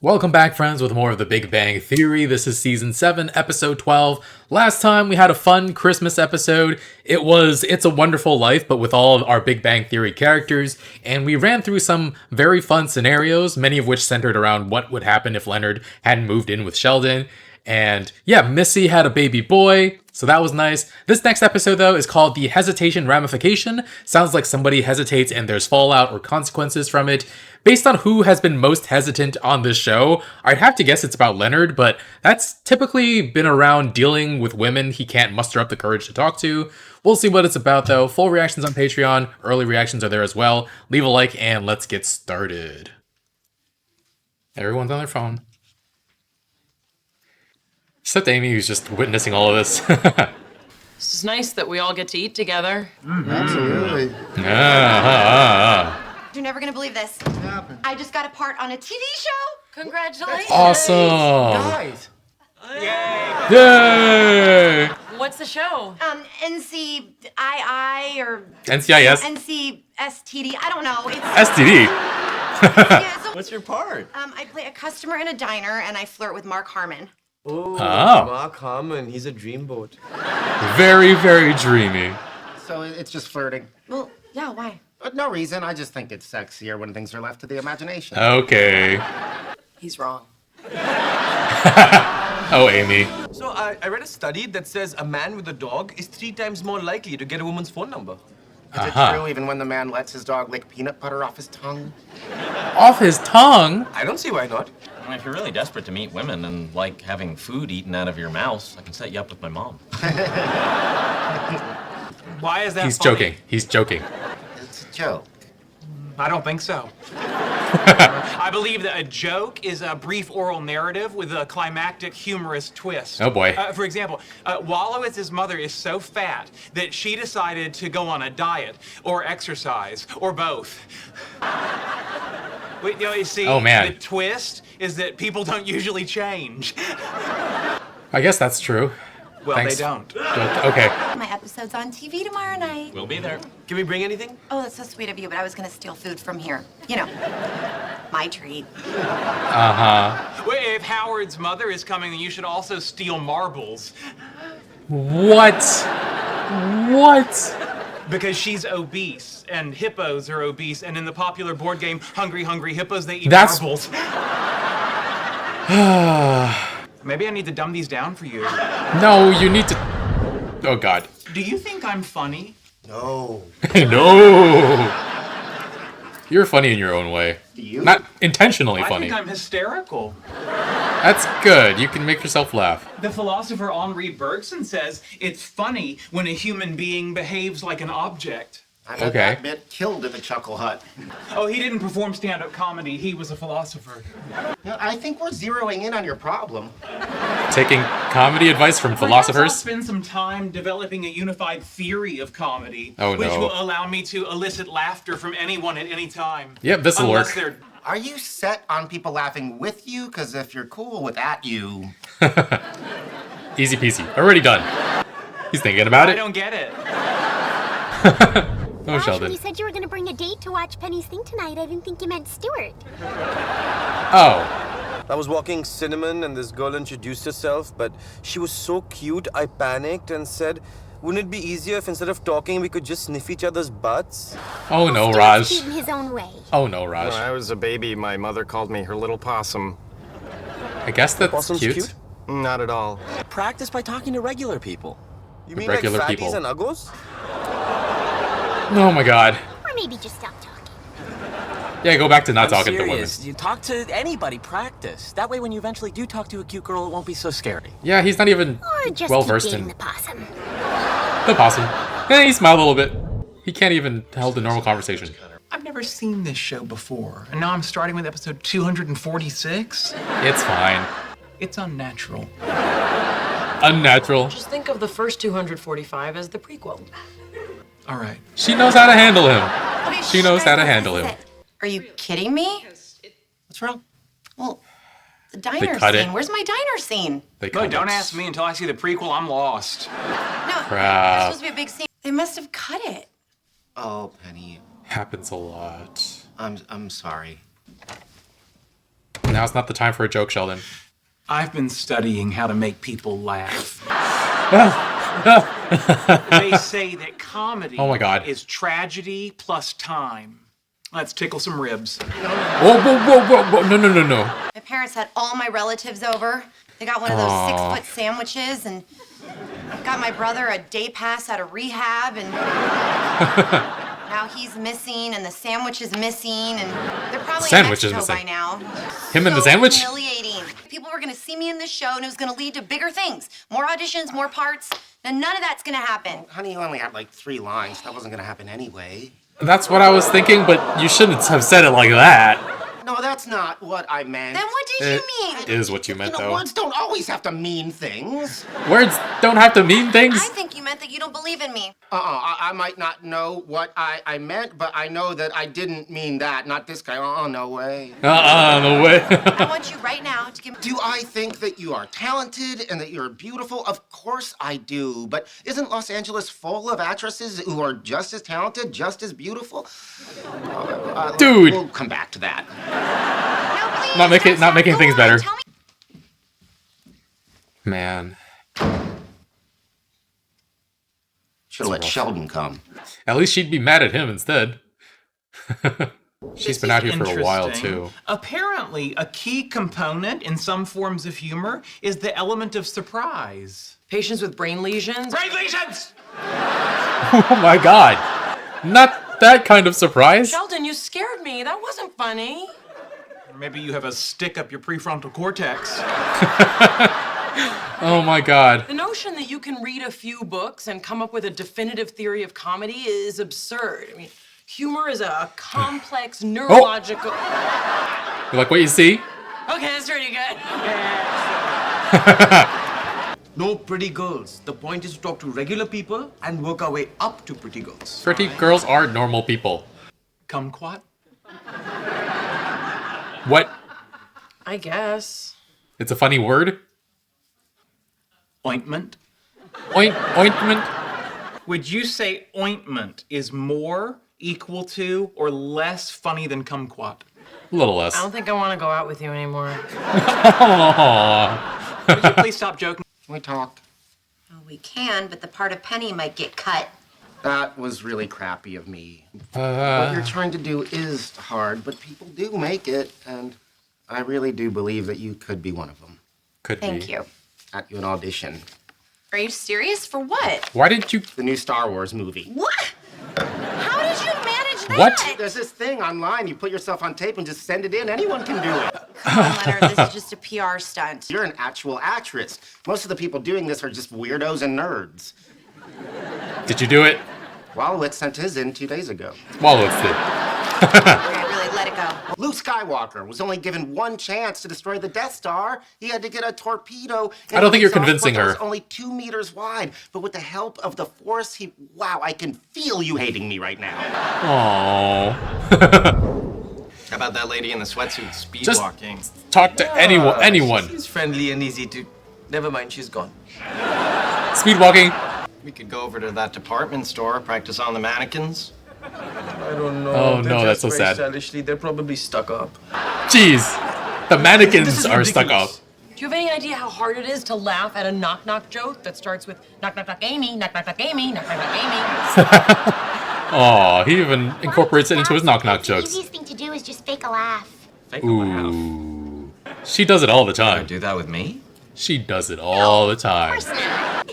Welcome back, friends, with more of The Big Bang Theory. This is Season 7, Episode 12. Last time, we had a fun Christmas episode. It was It's a Wonderful Life, but with all of our Big Bang Theory characters, and we ran through some very fun scenarios, many of which centered around what would happen if Leonard hadn't moved in with Sheldon. And yeah, Missy had a baby boy, so that was nice. This next episode, though, is called the Hesitation Ramification. Sounds like somebody hesitates and there's fallout or consequences from it. Based on who has been most hesitant on this show, I'd have to guess it's about Leonard, but that's typically been around dealing with women he can't muster up the courage to talk to. We'll see what it's about, though. Full reactions on Patreon. Early reactions are there as well. Leave a like and let's get started. Everyone's on their phone. Except Amy, who's just witnessing all of this. This is nice that we all get to eat together. Absolutely. You're never gonna believe this. What happened? I just got a part on a TV show. Congratulations. Awesome. Guys. Yay! What's the show? NCII or NCIS? NCSTD. I don't know. It's STD. yeah, so, What's your part? I play a customer in a diner and I flirt with Mark Harmon. Oh, Oh. Mark Harmon. He's a dreamboat. Very, very dreamy. So it's just flirting. Well, yeah, why? But no reason. I just think it's sexier when things are left to the imagination. Okay. He's wrong. Oh, Amy. So I read a study that says a man with a dog is 3 times more likely to get a woman's phone number. Is it true even when the man lets his dog lick peanut butter off his tongue? Off his tongue? I don't see why not. I mean, if you're really desperate to meet women and like having food eaten out of your mouth, I can set you up with my mom. Why is that He's funny? joking. He's joking. It's a joke. I don't think so. I believe that a joke is a brief oral narrative with a climactic humorous twist. Oh, boy. For example, Wallowitz's mother is so fat that she decided to go on a diet or exercise or both. Wait, you see, Oh, man. the twist is that people don't usually change. I guess that's true. Well, Thanks. they don't. Okay. My episode's on TV tomorrow night. We'll be there. Can we bring anything? Oh, that's so sweet of you, but I was gonna steal food from here. You know, my treat. Uh-huh. Wait, if Howard's mother is coming, then you should also steal marbles. What? What? Because she's obese, and hippos are obese, and in the popular board game Hungry Hungry Hippos, they eat That's- marbles. Maybe I need to dumb these down for you. No, you need to... Oh, God. Do you think I'm funny? No. No! You're funny in your own way. You? Not intentionally I funny. think I'm hysterical. That's good. You can make yourself laugh. The philosopher Henri Bergson says it's funny when a human being behaves like an object. I bet Okay. that bit killed at the Chuckle Hut. Oh, he didn't perform stand-up comedy. He was a philosopher. Yeah, I think we're zeroing in on your problem. Taking comedy advice from Perhaps I'll philosophers? spend some time developing a unified theory of comedy, Oh, which no. will allow me to elicit laughter from anyone at any time. Yep, this'll Unless work. they're Are you set on people laughing with you? Because if you're cool with at you... Easy peasy. Already done. He's thinking about I it. don't get it. Oh, Gosh, when Sheldon. you said you were going to bring a date to watch Penny's thing tonight, I didn't think you meant Stuart. Oh. I was walking Cinnamon and this girl introduced herself, but she was so cute, I panicked and said, wouldn't it be easier if instead of talking, we could just sniff each other's butts? Oh, no, Stuart's Raj. cute in his own way. Oh, no, Raj. When I was a baby, my mother called me her little possum. I guess that's Possum's cute. Not at all. Practice by talking to regular people. You mean regular like fatties people. and uggos? Oh, my God. Or maybe just stop talking. Yeah, go back to not I'm talking serious. to women. You talk to anybody. Practice. That way, when you eventually do talk to a cute girl, it won't be so scary. Yeah, he's not even Or just well keep versed dating in the possum. the possum. Eh, he smiled a little bit. He can't even hold a normal conversation. I've never seen this show before, and now I'm starting with episode 246. It's fine. It's unnatural. Unnatural. Just think of the first 245 as the prequel. All right. She knows how to handle him. Okay, She shh, knows guys, how to this handle is him. it. Are you kidding me? What's wrong? Well, the diner cut scene. it. Where's my diner scene? They No, cut don't it. ask me until I see the prequel. I'm lost. No, Crap. there's supposed to be a big scene. They must have cut it. Oh, Penny. Happens a lot. I'm sorry. Now's not the time for a joke, Sheldon. I've been studying how to make people laugh. They say that comedy Oh my God. is tragedy plus time. Let's tickle some ribs. Whoa, whoa, whoa, whoa, whoa. No, no, no, no. My parents had all my relatives over. They got one of those 6-foot sandwiches and got my brother a day pass out of rehab and now he's missing and the sandwich is missing and they're probably Sandwich in is Mexico missing. by now. Him and the So sandwich? Humiliating. People were gonna see me in this show and it was gonna lead to bigger things. More auditions, more parts, and none of that's gonna happen. Honey, you only had like 3 lines. That wasn't gonna happen anyway. That's what I was thinking, but you shouldn't have said it like that. No, that's not what I meant. Then what did you mean? It is what you meant, though. Words don't always have to mean things. Words don't have to mean things. I think you meant that you don't believe in me. I might not know what I meant, but I know that I didn't mean that. Not this guy. No way. No way. I want you right now to give me... Do I think that you are talented and that you're beautiful? Of course I do. But isn't Los Angeles full of actresses who are just as talented, just as beautiful? Dude. We'll come back to that. No, please, Not making go things on, better. tell me- Man. Should have let Sheldon come. At least she'd be mad at him instead. She's This been is out here for a while, interesting. too. Apparently, a key component in some forms of humor is the element of surprise. Patients with brain lesions. Brain lesions! Oh my god. Not that kind of surprise. Sheldon, you scared me. That wasn't funny. Maybe you have a stick up your prefrontal cortex. Oh my god. The notion that you can read a few books and come up with a definitive theory of comedy is absurd. I mean, humor is a complex neurological... You like what you see? Okay, that's pretty good. No pretty girls. The point is to talk to regular people and work our way up to pretty girls. Pretty girls are normal people. Kumquat? What? I guess. It's a funny word? Ointment? Ointment? Would you say ointment is more, equal to, or less funny than kumquat? A little less. I don't think I want to go out with you anymore. Aww. Would you please stop joking? Can we talk? Oh, we can, but the part of Penny might get cut. That was really crappy of me. What you're trying to do is hard, but people do make it, and I really do believe that you could be one of them. Could be. Thank you. At you an audition. Are you serious? For what? Why didn't you... The new Star Wars movie. What? How did you manage that? What? There's this thing online. You put yourself on tape and just send it in. Anyone can do it. Come on, Leonard, this is just a PR stunt. You're an actual actress. Most of the people doing this are just weirdos and nerds. Did you do it? Wallowitz sent his in 2 days ago. Wallowitz did. Okay, really, let it go. Luke Skywalker was only given one chance to destroy the Death Star. He had to get a torpedo. I don't think you're into a convincing that her. was only 2 meters wide. But with the help of the Force, wow, I can feel you hating me right now. Aww. How about that lady in the sweatsuit speed Just walking? talk to anyone. She's friendly and easy to... Never mind, she's gone. Speed walking. We could go over to that department store, practice on the mannequins. I don't know. Oh, They're no, that's just so very sad. Stylishly, they're probably stuck up. Jeez. The This mannequins is are stuck up. ridiculous. Do you have any idea how hard it is to laugh at a knock-knock joke that starts with knock, knock, knock, Amy, knock, knock, knock, Amy, knock, knock, knock, Amy? Aw, he even incorporates it into his knock-knock The jokes. easiest thing to do is just fake a laugh. Fake a laugh. Ooh. She does it all the Gonna time. do that with me? She does it all the time. Of course not.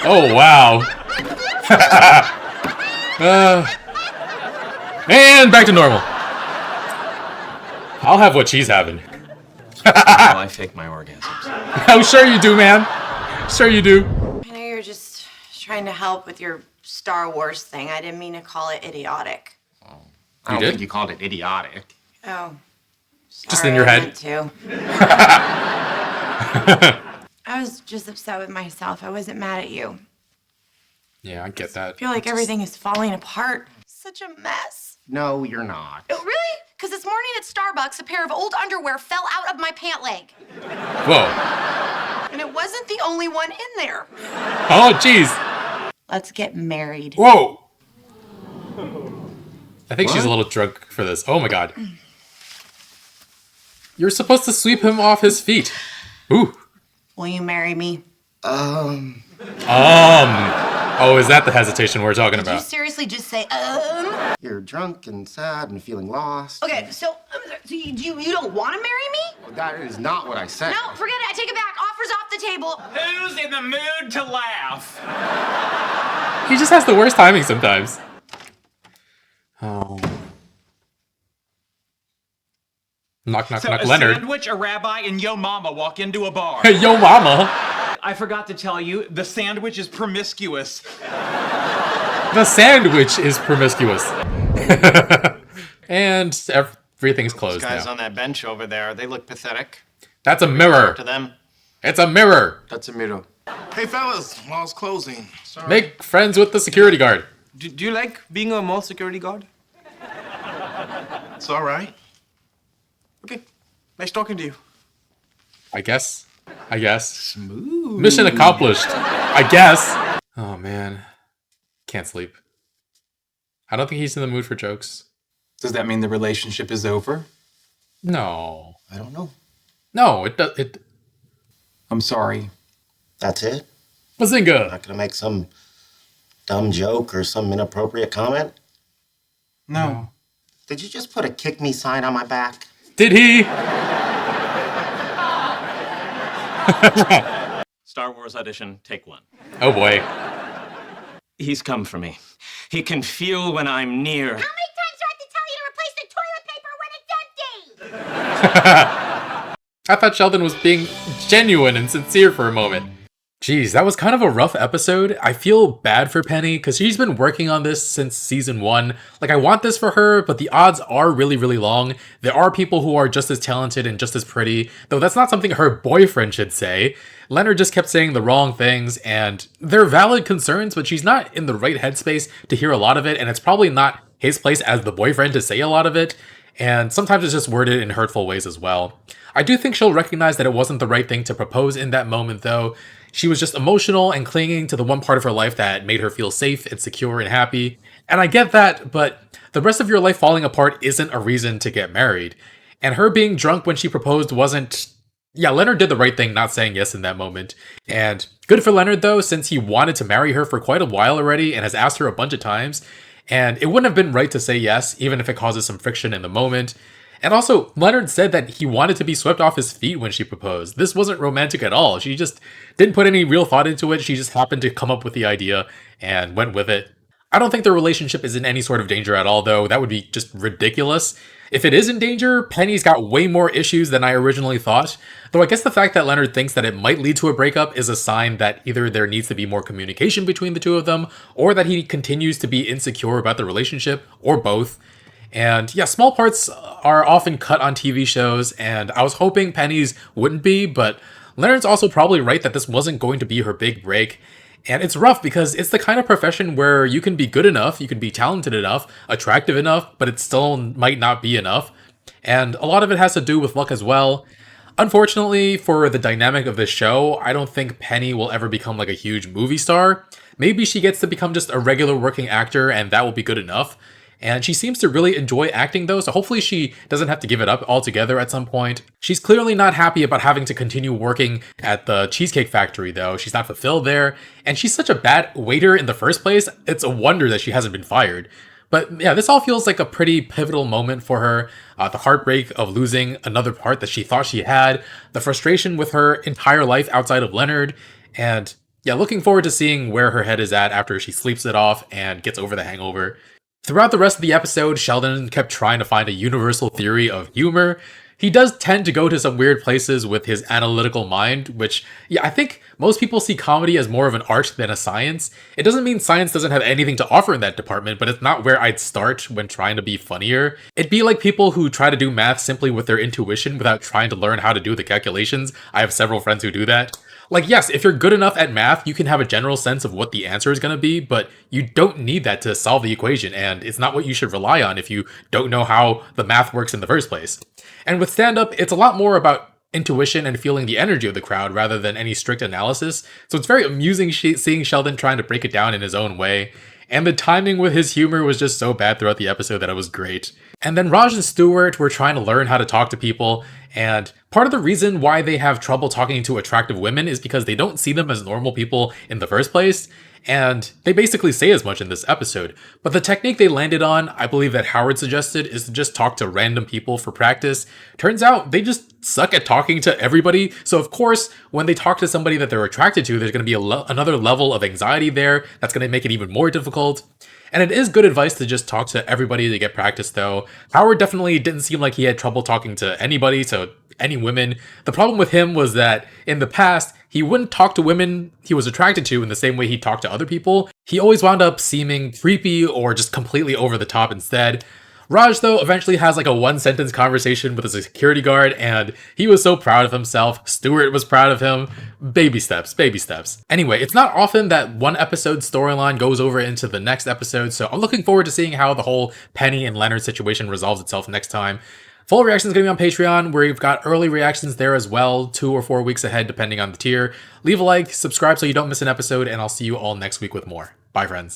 Oh, wow. And back to normal. I'll have what she's having. No, I fake my orgasms. Oh, sure you do, man. Sure you do. I know you're just trying to help with your Star Wars thing. I didn't mean to call it idiotic. I don't did? think you called it idiotic. Oh. Just sorry, in your I head. meant to. I was just upset with myself. I wasn't mad at you. Yeah, I get that. I feel like everything is falling apart. Such a mess. No, you're not. Oh, really? Because this morning at Starbucks, a pair of old underwear fell out of my pant leg. Whoa. And it wasn't the only one in there. Oh, jeez. Let's get married. Whoa. I think she's a little drunk for this. Oh my god. You're supposed to sweep him off his feet. Ooh. Will you marry me? Oh, is that the hesitation we're talking Did you about? seriously just say, You're drunk and sad and feeling lost. Okay, so you don't want to marry me? Well, that is not what I said. No, forget it. I take it back. Offers off the table. Who's in the mood to laugh? He just has the worst timing sometimes. Oh. Knock, knock, So knock, a Leonard. sandwich, a rabbi, and yo mama walk into a bar. Hey, yo, mama. I forgot to tell you, the sandwich is promiscuous. The sandwich is promiscuous. And everything's closed Those guys now. on that bench over there, they look pathetic. That's a mirror. To them. It's a mirror. That's a mirror. Hey, fellas, mall's closing. Sorry. Make friends with the security guard. Do you like being a mall security guard? It's all right. Okay. Nice talking to you. I guess. Smooth. Mission accomplished. I guess. Oh, man. Can't sleep. I don't think he's in the mood for jokes. Does that mean the relationship is over? No. I don't know. No, it does. I'm sorry. That's it? Bazinga. Not gonna make some dumb joke or some inappropriate comment? No. Did you just put a kick me sign on my back? Did he? Star Wars audition, take one. Oh boy. He's come for me. He can feel when I'm near. How many times do I have to tell you to replace the toilet paper when it's empty? I thought Sheldon was being genuine and sincere for a moment. Jeez, that was kind of a rough episode. I feel bad for Penny because she's been working on this since season 1. Like, I want this for her, but the odds are really, really long. There are people who are just as talented and just as pretty, though that's not something her boyfriend should say. Leonard just kept saying the wrong things, and they're valid concerns, but she's not in the right headspace to hear a lot of it, and it's probably not his place as the boyfriend to say a lot of it. And sometimes it's just worded in hurtful ways as well. I do think she'll recognize that it wasn't the right thing to propose in that moment, though. She was just emotional and clinging to the one part of her life that made her feel safe and secure and happy. And I get that, but the rest of your life falling apart isn't a reason to get married. And her being drunk when she proposed wasn't... Yeah, Leonard did the right thing not saying yes in that moment. And good for Leonard, though, since he wanted to marry her for quite a while already and has asked her a bunch of times. And it wouldn't have been right to say yes, even if it causes some friction in the moment. And also, Leonard said that he wanted to be swept off his feet when she proposed. This wasn't romantic at all. She just didn't put any real thought into it. She just happened to come up with the idea and went with it. I don't think their relationship is in any sort of danger at all, though. That would be just ridiculous. If it is in danger, Penny's got way more issues than I originally thought. Though I guess the fact that Leonard thinks that it might lead to a breakup is a sign that either there needs to be more communication between the two of them, or that he continues to be insecure about the relationship, or both. And yeah, small parts are often cut on TV shows, and I was hoping Penny's wouldn't be, but Leonard's also probably right that this wasn't going to be her big break. And it's rough because it's the kind of profession where you can be good enough, you can be talented enough, attractive enough, but it still might not be enough. And a lot of it has to do with luck as well. Unfortunately, for the dynamic of this show, I don't think Penny will ever become like a huge movie star. Maybe she gets to become just a regular working actor and that will be good enough. And she seems to really enjoy acting though, so hopefully she doesn't have to give it up altogether at some point. She's clearly not happy about having to continue working at the Cheesecake Factory though. She's not fulfilled there, and she's such a bad waiter in the first place, it's a wonder that she hasn't been fired. But yeah, this all feels like a pretty pivotal moment for her. The heartbreak of losing another part that she thought she had, the frustration with her entire life outside of Leonard, and yeah, looking forward to seeing where her head is at after she sleeps it off and gets over the hangover. Throughout the rest of the episode, Sheldon kept trying to find a universal theory of humor. He does tend to go to some weird places with his analytical mind, which, yeah, I think most people see comedy as more of an art than a science. It doesn't mean science doesn't have anything to offer in that department, but it's not where I'd start when trying to be funnier. It'd be like people who try to do math simply with their intuition without trying to learn how to do the calculations. I have several friends who do that. Like, yes, if you're good enough at math, you can have a general sense of what the answer is going to be, but you don't need that to solve the equation, and it's not what you should rely on if you don't know how the math works in the first place. And with stand-up, it's a lot more about intuition and feeling the energy of the crowd rather than any strict analysis. So it's very amusing seeing Sheldon trying to break it down in his own way. And the timing with his humor was just so bad throughout the episode that it was great. And then Raj and Stewart were trying to learn how to talk to people, and part of the reason why they have trouble talking to attractive women is because they don't see them as normal people in the first place, and they basically say as much in this episode. But the technique they landed on, I believe that Howard suggested, is to just talk to random people for practice. Turns out they just suck at talking to everybody, so of course, when they talk to somebody that they're attracted to, there's going to be another level of anxiety there that's going to make it even more difficult. And it is good advice to just talk to everybody to get practice, though. Howard definitely didn't seem like he had trouble talking to anybody, so any women. The problem with him was that in the past, he wouldn't talk to women he was attracted to in the same way he talked to other people. He always wound up seeming creepy or just completely over the top instead. Raj, though, eventually has like a one-sentence conversation with a security guard, and he was so proud of himself. Stewart was proud of him. Baby steps, baby steps. Anyway, it's not often that one episode's storyline goes over into the next episode, so I'm looking forward to seeing how the whole Penny and Leonard situation resolves itself next time. Full reactions going to be on Patreon, where we've got early reactions there as well, 2 or 4 weeks ahead, depending on the tier. Leave a like, subscribe so you don't miss an episode, and I'll see you all next week with more. Bye, friends.